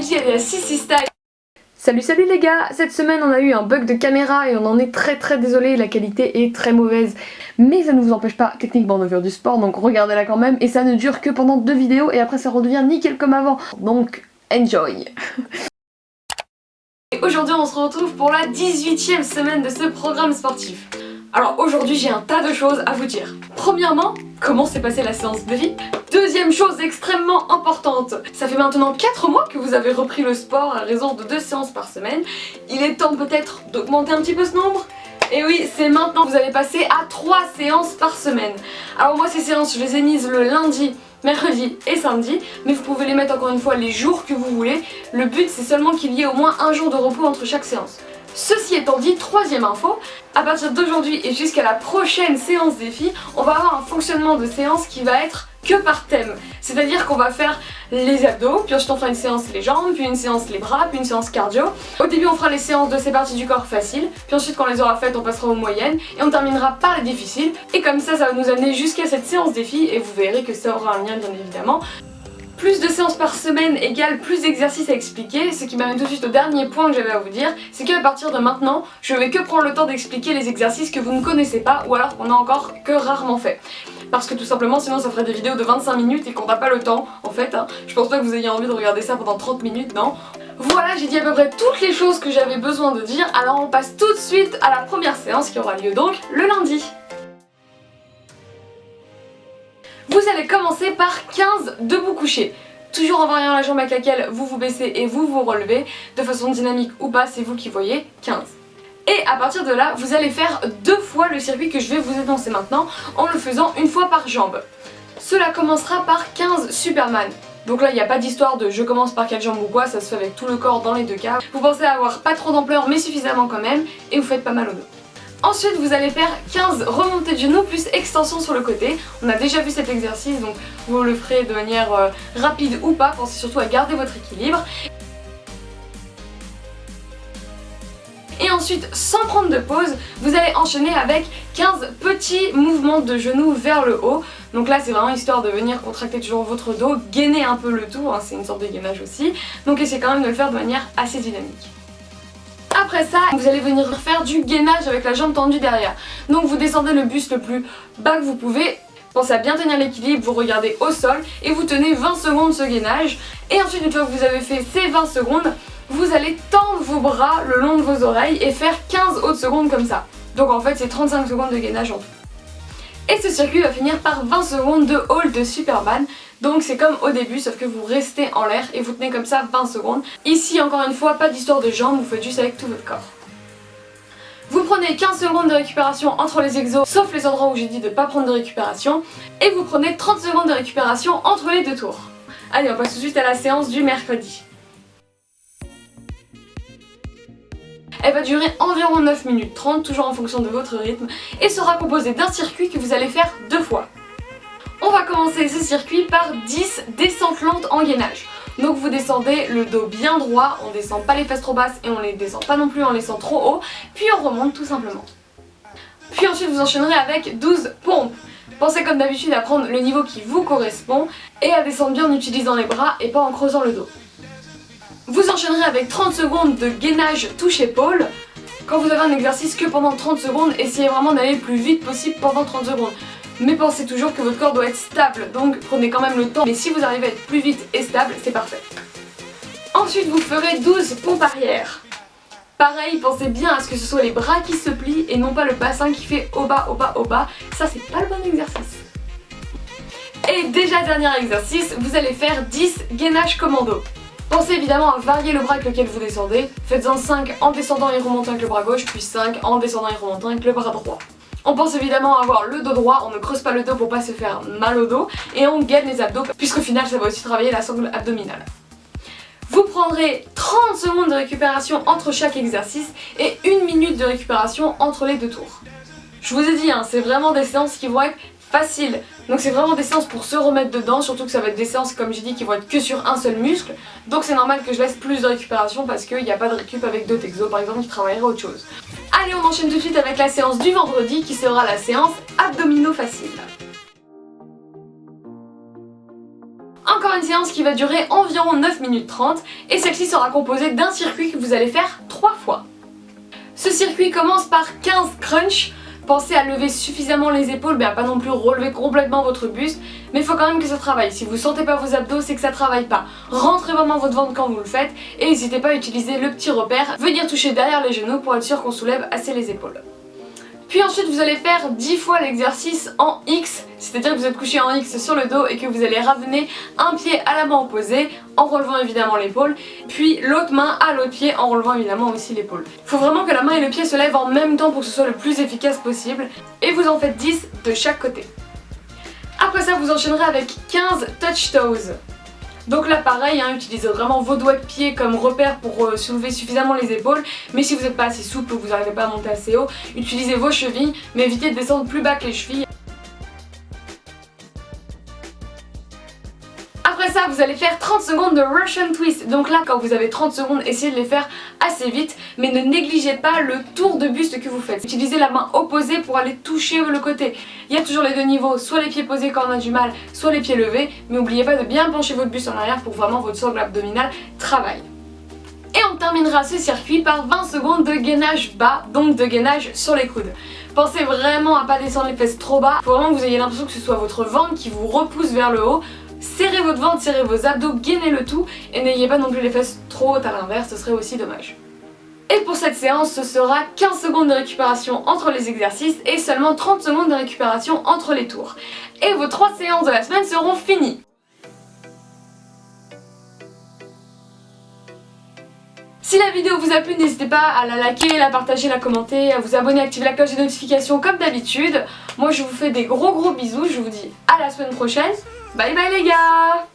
Gigi alias Sissi Style. Salut les gars, cette semaine on a eu un bug de caméra et on en est très désolé, la qualité est très mauvaise. Mais ça ne vous empêche pas techniquement de faire du sport, donc regardez-la quand même. Et ça ne dure que pendant 2 vidéos et après ça redevient nickel comme avant. Donc enjoy. Et aujourd'hui on se retrouve pour la 18e semaine de ce programme sportif. Alors aujourd'hui j'ai un tas de choses à vous dire. Premièrement, comment s'est passée la séance de vie. Deuxième chose extrêmement importante, ça fait maintenant 4 mois que vous avez repris le sport à raison de 2 séances par semaine. Il est temps peut-être d'augmenter un petit peu ce nombre. Et oui, c'est maintenant, vous allez passer à 3 séances par semaine. Alors moi ces séances, je les ai mises le lundi, mercredi et samedi, mais vous pouvez les mettre encore une fois les jours que vous voulez. Le but c'est seulement qu'il y ait au moins un jour de repos entre chaque séance. Ceci étant dit, troisième info, à partir d'aujourd'hui et jusqu'à la prochaine séance défi, on va avoir un fonctionnement de séance qui va être que par thème. C'est-à-dire qu'on va faire les abdos, puis ensuite on fera une séance les jambes, puis une séance les bras, puis une séance cardio. Au début on fera les séances de ces parties du corps faciles, puis ensuite quand on les aura faites on passera aux moyennes et on terminera par les difficiles. Et comme ça va nous amener jusqu'à cette séance défi et vous verrez que ça aura un lien bien évidemment. Plus de séances par semaine égale plus d'exercices à expliquer, ce qui m'amène tout de suite au dernier point que j'avais à vous dire, c'est qu'à partir de maintenant, je vais que prendre le temps d'expliquer les exercices que vous ne connaissez pas ou alors qu'on a encore que rarement fait. Parce que tout simplement sinon ça ferait des vidéos de 25 minutes et qu'on n'a pas le temps en fait. Je pense pas que vous ayez envie de regarder ça pendant 30 minutes, non. Voilà, j'ai dit à peu près toutes les choses que j'avais besoin de dire, alors on passe tout de suite à la première séance qui aura lieu donc le lundi. Vous allez commencer par 15 debout couchés. Toujours en variant la jambe avec laquelle vous vous baissez et vous vous relevez, de façon dynamique ou pas, c'est vous qui voyez, 15. Et à partir de là, vous allez faire 2 fois le circuit que je vais vous énoncer maintenant, en le faisant une fois par jambe. Cela commencera par 15 Superman. Donc là, il n'y a pas d'histoire de je commence par quelle jambe ou quoi, ça se fait avec tout le corps dans les 2 cas. Vous pensez avoir pas trop d'ampleur mais suffisamment quand même, et vous faites pas mal au dos. Ensuite vous allez faire 15 remontées de genoux plus extension sur le côté. On a déjà vu cet exercice donc vous le ferez de manière rapide ou pas, pensez surtout à garder votre équilibre. Et ensuite sans prendre de pause, vous allez enchaîner avec 15 petits mouvements de genoux vers le haut. Donc là c'est vraiment histoire de venir contracter toujours votre dos, gainer un peu le tout, hein, c'est une sorte de gainage aussi. Donc essayez quand même de le faire de manière assez dynamique. Après ça, vous allez venir faire du gainage avec la jambe tendue derrière. Donc vous descendez le buste le plus bas que vous pouvez. Pensez à bien tenir l'équilibre, vous regardez au sol et vous tenez 20 secondes ce gainage. Et ensuite, une fois que vous avez fait ces 20 secondes, vous allez tendre vos bras le long de vos oreilles et faire 15 autres secondes comme ça. Donc en fait, c'est 35 secondes de gainage en tout. Et ce circuit va finir par 20 secondes de hold de Superman. Donc c'est comme au début sauf que vous restez en l'air et vous tenez comme ça 20 secondes. Ici encore une fois pas d'histoire de jambes, vous faites juste avec tout votre corps. Vous prenez 15 secondes de récupération entre les exos, sauf les endroits où j'ai dit de ne pas prendre de récupération. Et vous prenez 30 secondes de récupération entre les 2 tours. Allez, on passe tout de suite à la séance du mercredi. Elle va durer environ 9 minutes 30, toujours en fonction de votre rythme, et sera composée d'un circuit que vous allez faire 2 fois. On va commencer ce circuit par 10 descentes lentes en gainage. Donc vous descendez le dos bien droit, on descend pas les fesses trop basses et on les descend pas non plus en laissant trop haut, puis on remonte tout simplement. Puis ensuite vous enchaînerez avec 12 pompes. Pensez comme d'habitude à prendre le niveau qui vous correspond et à descendre bien en utilisant les bras et pas en creusant le dos. Vous enchaînerez avec 30 secondes de gainage touche-épaule. Quand vous avez un exercice que pendant 30 secondes, essayez vraiment d'aller le plus vite possible pendant 30 secondes. Mais pensez toujours que votre corps doit être stable, donc prenez quand même le temps. Mais si vous arrivez à être plus vite et stable, c'est parfait. Ensuite, vous ferez 12 pompes arrière. Pareil, pensez bien à ce que ce soit les bras qui se plient et non pas le bassin qui fait au bas, au bas, au bas. Ça, c'est pas le bon exercice. Et déjà, dernier exercice, vous allez faire 10 gainages commando. Pensez évidemment à varier le bras avec lequel vous descendez. Faites-en 5 en descendant et remontant avec le bras gauche, puis 5 en descendant et remontant avec le bras droit. On pense évidemment avoir le dos droit, on ne creuse pas le dos pour pas se faire mal au dos et on gaine les abdos puisqu'au final ça va aussi travailler la sangle abdominale. Vous prendrez 30 secondes de récupération entre chaque exercice et 1 minute de récupération entre les 2 tours. Je vous ai dit, hein, c'est vraiment des séances qui vont être faciles. Donc c'est vraiment des séances pour se remettre dedans, surtout que ça va être des séances comme j'ai dit qui vont être que sur un seul muscle. Donc c'est normal que je laisse plus de récupération parce qu'il n'y a pas de récup avec d'autres exos par exemple qui travailleraient autre chose. Allez, on enchaîne tout de suite avec la séance du vendredi qui sera la séance abdominaux faciles. Encore une séance qui va durer environ 9 minutes 30 et celle-ci sera composée d'un circuit que vous allez faire 3 fois. Ce circuit commence par 15 crunchs. Pensez à lever suffisamment les épaules, mais à pas non plus relever complètement votre buste, mais il faut quand même que ça travaille. Si vous sentez pas vos abdos, c'est que ça travaille pas. Rentrez vraiment votre ventre quand vous le faites et n'hésitez pas à utiliser le petit repère, venir toucher derrière les genoux pour être sûr qu'on soulève assez les épaules. Puis ensuite vous allez faire 10 fois l'exercice en X, c'est-à-dire que vous êtes couché en X sur le dos et que vous allez ramener un pied à la main opposée en relevant évidemment l'épaule, puis l'autre main à l'autre pied en relevant évidemment aussi l'épaule. Il faut vraiment que la main et le pied se lèvent en même temps pour que ce soit le plus efficace possible et vous en faites 10 de chaque côté. Après ça vous enchaînerez avec 15 touch toes. Donc là pareil, utilisez vraiment vos doigts de pied comme repère pour soulever suffisamment les épaules, mais si vous n'êtes pas assez souple ou que vous n'arrivez pas à monter assez haut, utilisez vos chevilles, mais évitez de descendre plus bas que les chevilles. Après ça, vous allez faire 30 secondes de Russian Twist. Donc là, quand vous avez 30 secondes, essayez de les faire assez vite, mais ne négligez pas le tour de buste que vous faites. Utilisez la main opposée pour aller toucher le côté. Il y a toujours les deux niveaux, soit les pieds posés quand on a du mal, soit les pieds levés, mais n'oubliez pas de bien pencher votre buste en arrière pour que vraiment votre sangle abdominale travaille. Et on terminera ce circuit par 20 secondes de gainage bas, donc de gainage sur les coudes. Pensez vraiment à pas descendre les fesses trop bas, il faut vraiment que vous ayez l'impression que ce soit votre ventre qui vous repousse vers le haut. Serrez votre ventre, serrez vos abdos, gainez le tout et n'ayez pas non plus les fesses trop hautes à l'inverse, ce serait aussi dommage. Et pour cette séance, ce sera 15 secondes de récupération entre les exercices et seulement 30 secondes de récupération entre les tours. Et vos 3 séances de la semaine seront finies. Si la vidéo vous a plu, n'hésitez pas à la liker, la partager, la commenter, à vous abonner, activer la cloche de notification comme d'habitude. Moi je vous fais des gros bisous, je vous dis à la semaine prochaine. Bye bye les gars!